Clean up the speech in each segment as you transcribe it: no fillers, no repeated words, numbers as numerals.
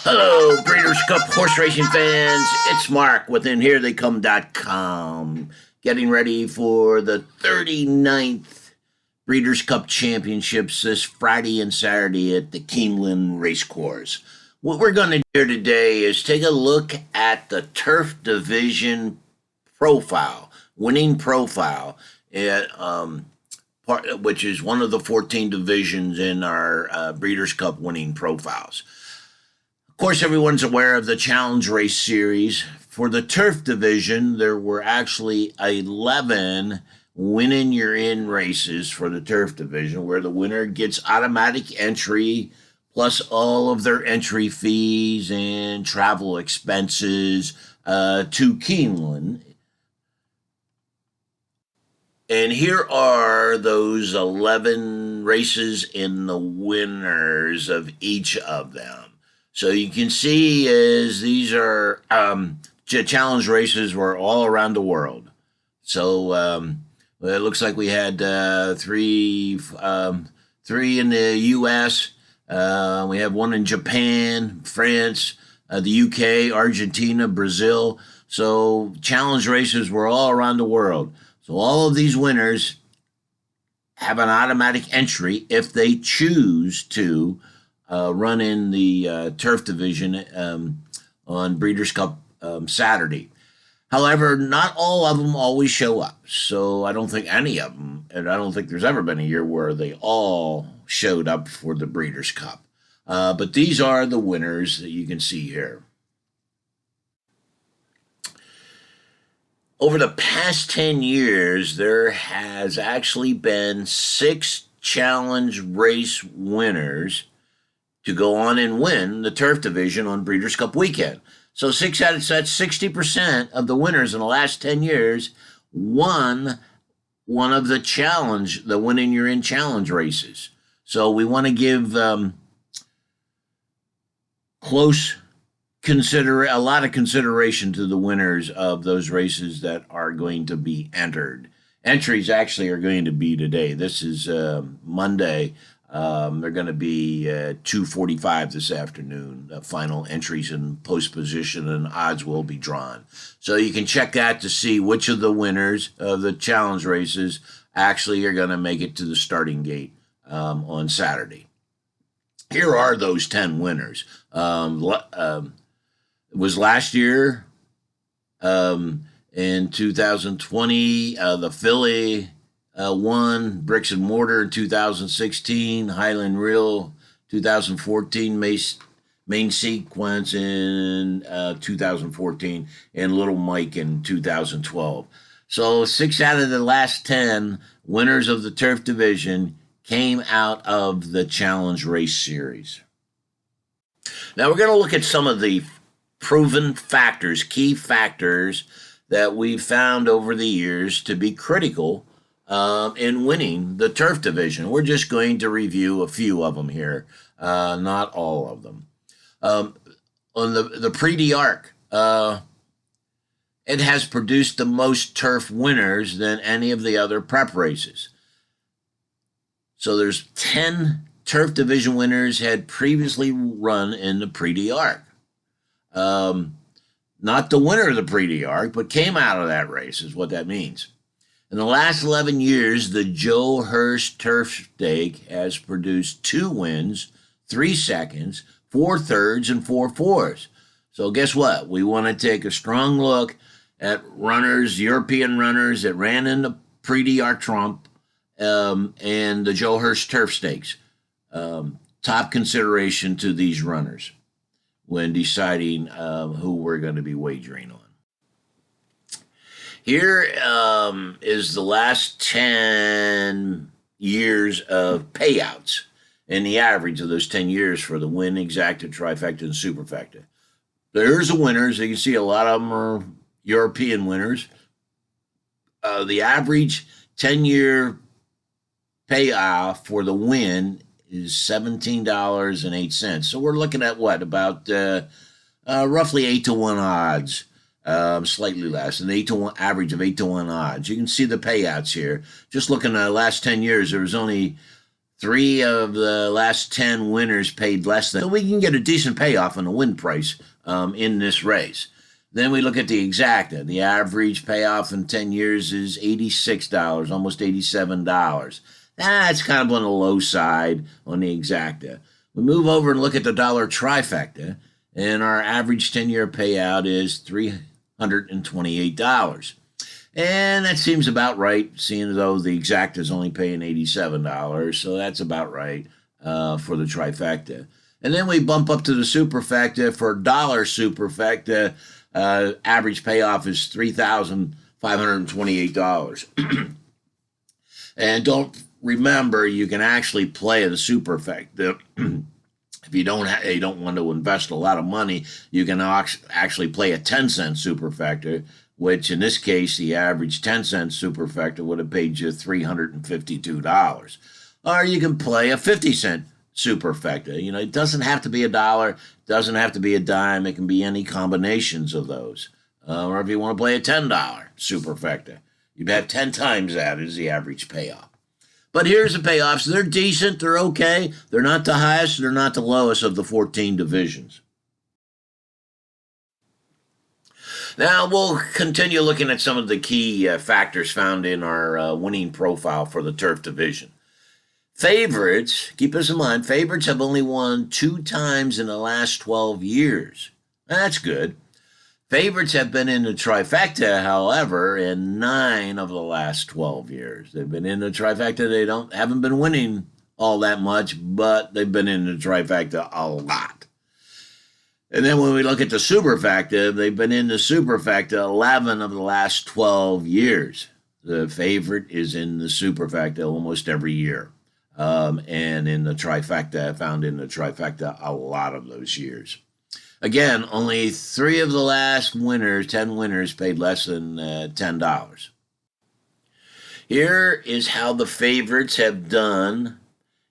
Hello, Breeders' Cup horse racing fans. It's Mark with InHereTheyCome.com, getting ready for the 39th Breeders' Cup Championships this Friday and Saturday at the Keeneland Racecourse. What we're going to do today is take a look at the Turf Division profile, winning profile, which is one of the 14 divisions in our Breeders' Cup winning profiles. Of course, everyone's aware of the Challenge Race Series. For the Turf Division, there were actually 11 win-in-you're-in races for the Turf Division, where the winner gets automatic entry, plus all of their entry fees and travel expenses to Keeneland. And here are those 11 races and the winners of each of them. So you can see as these are challenge races were all around the world. So it looks like we had three in the U.S. We have one in Japan, France, the U.K., Argentina, Brazil. So challenge races were all around the world. So all of these winners have an automatic entry if they choose to run in the Turf Division on Breeders' Cup Saturday. However, not all of them always show up. So I don't think any of them, and I don't think there's ever been a year where they all showed up for the Breeders' Cup. But these are the winners that you can see here. Over the past 10 years, there has actually been 6 challenge race winners to go on and win the Turf Division on Breeders' Cup weekend. So that's 60% of the winners in the last 10 years won one of the win-in-you're-in challenge races. So we want to give a lot of consideration to the winners of those races that are going to be entered. Entries actually are going to be today. This is Monday. They're going to be 2:45 this afternoon. The final entries and post position and odds will be drawn. So you can check that to see which of the winners of the challenge races actually are going to make it to the starting gate on Saturday. Here are those 10 winners. It was last year in 2020, the Philly won, Bricks and Mortar in 2016, Highland Reel 2014, Main Sequence in 2014, and Little Mike in 2012. So 6 out of the last 10 winners of the Turf Division came out of the Challenge Race Series. Now we're going to look at some of the proven factors, key factors that we've found over the years to be critical in winning the Turf Division. We're just going to review a few of them here, not all of them. On the Prix d'Arc, it has produced the most turf winners than any of the other prep races. So there's 10 Turf Division winners had previously run in the Prix d'Arc. Not the winner of the Prix d'Arc, but came out of that race is what that means. In the last 11 years, the Joe Hurst Turf Stake has produced 2 wins, 3 seconds, 4 thirds, and 4 fourths. So guess what? We want to take a strong look at runners, European runners that ran in the Prix d'Arc Trump and the Joe Hurst Turf Stakes. Top consideration to these runners when deciding who we're going to be wagering on. Here is the last 10 years of payouts and the average of those 10 years for the win, exacta, trifecta, and superfecta. There's the winners. You can see a lot of them are European winners. The average 10-year payoff for the win is $17.08. So we're looking at what, about roughly 8-to-1 odds. Slightly less, an 8-to-1 average of 8-to-1 odds. You can see the payouts here. Just looking at the last 10 years, there was only 3 of the last 10 winners paid less than, so we can get a decent payoff on the win price in this race. Then we look at the exacta. The average payoff in 10 years is $86, almost $87. That's kind of on the low side on the exacta. We move over and look at the dollar trifecta, and our average 10-year payout is $328. And that seems about right, seeing as though the exacta is only paying $87, so that's about right for the trifecta. And then we bump up to the superfecta. For dollar superfecta, average payoff is $3,528. And don't remember, you can actually play the superfecta. If you don't want to invest a lot of money, you can actually play a 10-cent superfecta, which in this case, the average 10-cent superfecta would have paid you $352. Or you can play a 50-cent superfecta. You know, it doesn't have to be a dollar, it doesn't have to be a dime, it can be any combinations of those. Or if you want to play a $10 superfecta, you'd have 10 times that as the average payoff. But here's the payoffs. They're decent, they're okay. They're not the highest, they're not the lowest of the 14 divisions. Now, we'll continue looking at some of the key factors found in our winning profile for the turf division. Favorites, keep this in mind, favorites have only won 2 times in the last 12 years. That's good. Favorites have been in the trifecta, however, in 9 of the last 12 years. They've been in the trifecta. They haven't been winning all that much, but they've been in the trifecta a lot. And then when we look at the superfecta, they've been in the superfecta 11 of the last 12 years. The favorite is in the superfecta almost every year. And in the trifecta, found in the trifecta a lot of those years. Again, only 3 of the last winners, 10 winners, paid less than $10. Here is how the favorites have done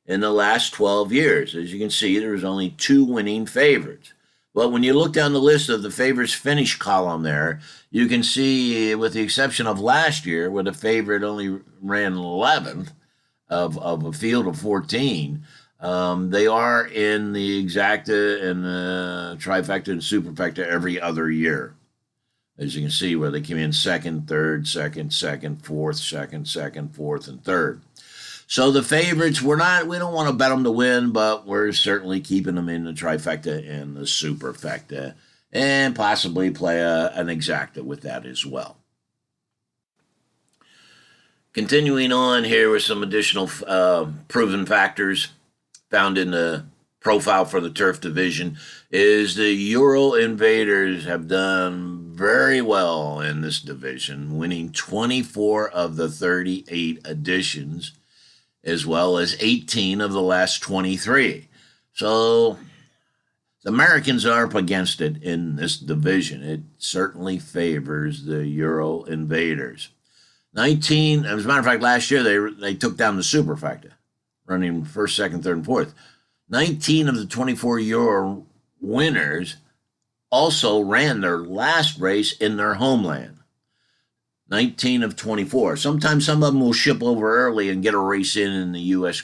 in the last 12 years. As you can see, there's only 2 winning favorites. But when you look down the list of the favorites finish column there, you can see, with the exception of last year, where the favorite only ran 11th of a field of 14, they are in the exacta and the trifecta and superfecta every other year. As you can see, where they came in second, third, second, fourth, second, fourth, and third. So the favorites, we don't want to bet them to win, but we're certainly keeping them in the trifecta and the superfecta, and possibly play an exacta with that as well. Continuing on here with some additional proven factors found in the profile for the turf division is the Euro Invaders have done very well in this division, winning 24 of the 38 editions, as well as 18 of the last 23. So the Americans are up against it in this division. It certainly favors the Euro Invaders. 19, as a matter of fact, last year they took down the superfecta, running first, second, third, and fourth. 19 of the 24 Euro winners also ran their last race in their homeland. 19 of 24. Sometimes some of them will ship over early and get a race in the U.S.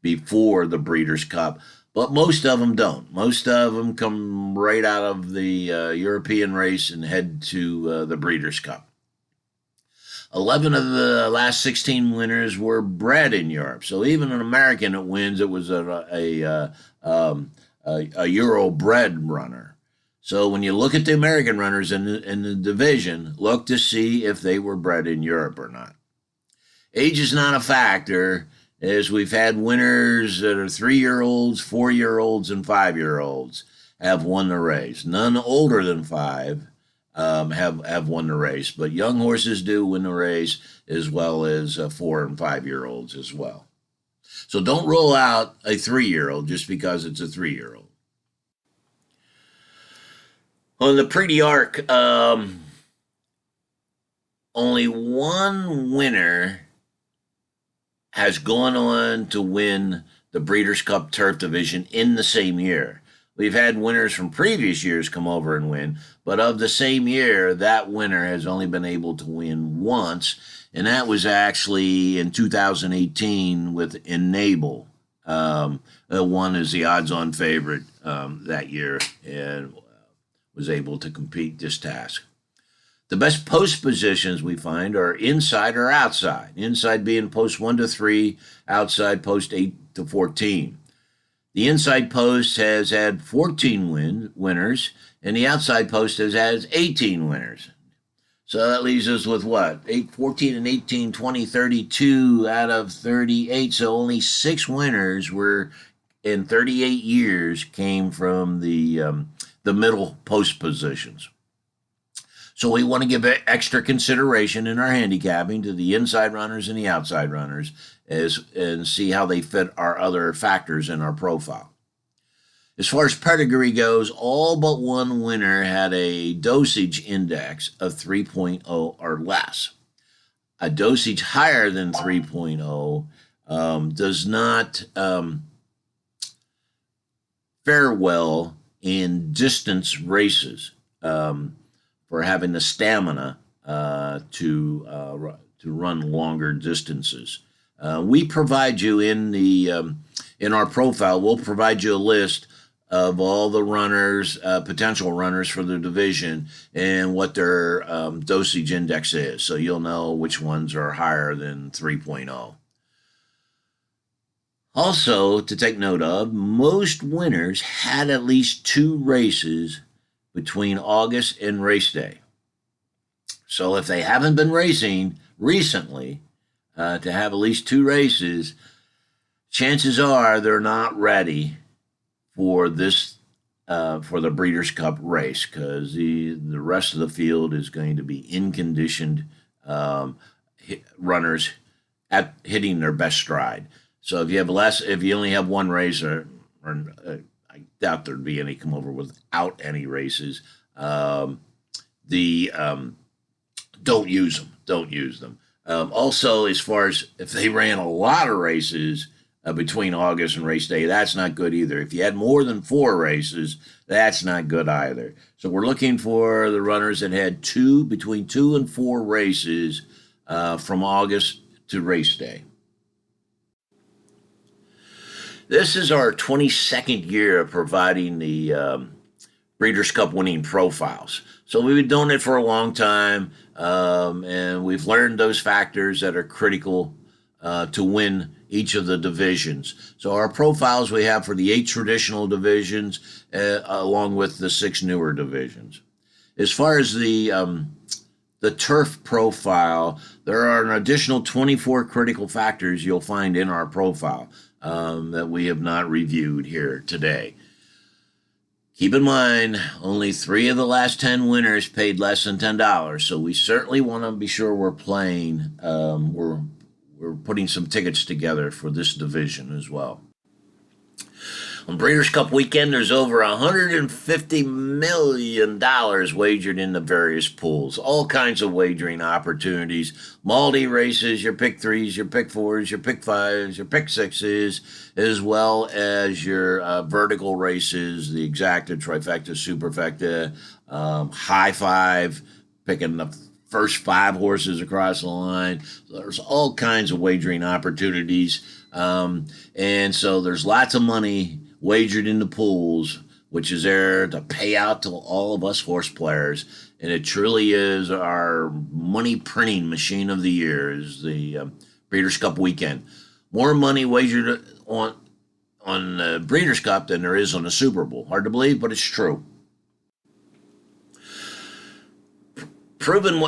Before the Breeders' Cup, but most of them don't. Most of them come right out of the European race and head to the Breeders' Cup. 11 of the last 16 winners were bred in Europe. So even an American that wins, it was a Euro-bred runner. So when you look at the American runners in the division, look to see if they were bred in Europe or not. Age is not a factor, as we've had winners that are 3-year-olds, 4-year-olds, and 5-year-olds have won the race. None older than 5 have won the race, but young horses do win the race, as well as 4- and 5-year-olds as well. So don't rule out a 3-year-old just because it's a 3-year-old. On the Prix d'Arc, only one winner has gone on to win the Breeders' Cup Turf Division in the same year. We've had winners from previous years come over and win, but of the same year, that winner has only been able to win once, and that was actually in 2018 with Enable. Won as the odds-on favorite that year and was able to complete this task. The best post positions we find are inside or outside. Inside being post 1 to 3, outside post 8 to 14. The inside post has had 14 winners, and the outside post has had 18 winners. So that leaves us with what? 14 and 18, 20, 32 out of 38. So only 6 winners were in 38 years came from the middle post positions. So we want to give extra consideration in our handicapping to the inside runners and the outside runners and see how they fit our other factors in our profile. As far as pedigree goes, all but one winner had a dosage index of 3.0 or less. A dosage higher than 3.0 does not fare well in distance races. For having the stamina to run longer distances. We provide you in our profile. We'll provide you a list of all the runners, potential runners for the division, and what their dosage index is, so you'll know which ones are higher than 3.0. Also, to take note of, most winners had at least 2 races between August and race day. So if they haven't been racing recently, to have at least 2 races, chances are they're not ready for this for the Breeders' Cup race, because the rest of the field is going to be in-conditioned runners at hitting their best stride. So if you only have 1 race, or I doubt there'd be any come over without any races. Don't use them. Don't use them. Also, as far as if they ran a lot of races between August and race day, that's not good either. If you had more than 4 races, that's not good either. So we're looking for the runners that had between 2 and 4 races from August to race day. This is our 22nd year of providing the Breeders' Cup winning profiles. So we've been doing it for a long time, and we've learned those factors that are critical to win each of the divisions. So our profiles we have for the 8 traditional divisions, along with the 6 newer divisions. As far as the turf profile, there are an additional 24 critical factors you'll find in our profile that we have not reviewed here today. Keep in mind, only 3 of the last 10 winners paid less than $10, so we certainly want to be sure we're playing. We're putting some tickets together for this division as well. On Breeders' Cup weekend, there's over $150 million wagered in the various pools. All kinds of wagering opportunities. Multi races, your pick 3s, your pick 4s, your pick 5s, your pick 6s, as well as your vertical races, the exacta, trifecta, superfecta, high 5, picking the first 5 horses across the line. There's all kinds of wagering opportunities. And so there's lots of money wagered in the pools, which is there to pay out to all of us horse players. And it truly is our money printing machine of the year, is the Breeders' Cup weekend. More money wagered on the Breeders' Cup than there is on the Super Bowl. Hard to believe, but it's true. Proven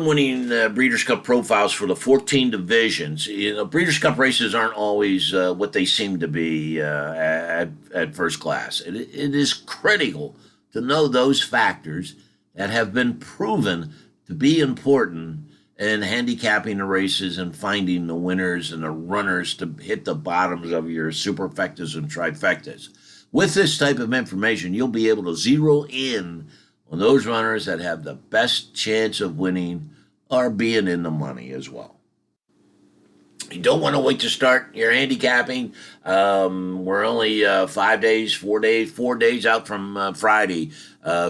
winning Breeders' Cup profiles for the 14 divisions. Breeders' Cup races aren't always what they seem to be at first glance. It is critical to know those factors that have been proven to be important in handicapping the races and finding the winners and the runners to hit the bottoms of your superfectas and trifectas. With this type of information, you'll be able to zero in on those runners that have the best chance of winning or being in the money as well. You don't want to wait to start your handicapping. We're only 5 days, 4 days out from Friday.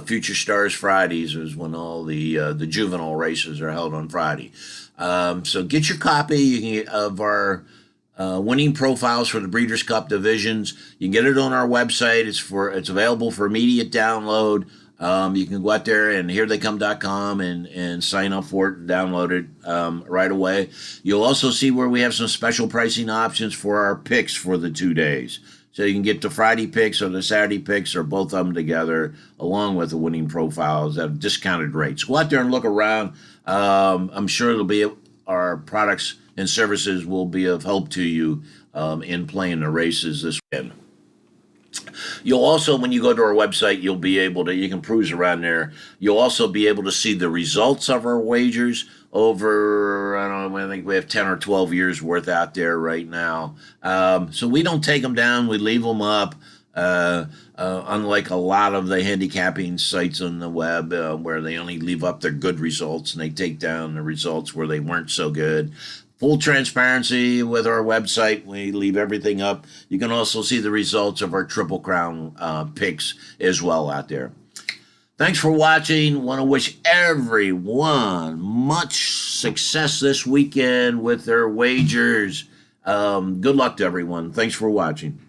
Future Stars Fridays is when all the juvenile races are held on Friday. So get your copy of our winning profiles for the Breeders' Cup divisions. You can get it on our website. It's available for immediate download. You can go out there and heretheycome.com and sign up for it and download it right away. You'll also see where we have some special pricing options for our picks for the 2 days. So you can get the Friday picks or the Saturday picks or both of them together along with the winning profiles at discounted rates. Go out there and look around. I'm sure our products and services will be of help to you in playing the races this weekend. You'll also, when you go to our website, you can cruise around there. You'll also be able to see the results of our wagers over, I don't know, I think we have 10 or 12 years worth out there right now. So we don't take them down, we leave them up. Unlike a lot of the handicapping sites on the web where they only leave up their good results and they take down the results where they weren't so good. Full transparency with our website. We leave everything up. You can also see the results of our Triple Crown picks as well out there. Thanks for watching. Want to wish everyone much success this weekend with their wagers. Good luck to everyone. Thanks for watching.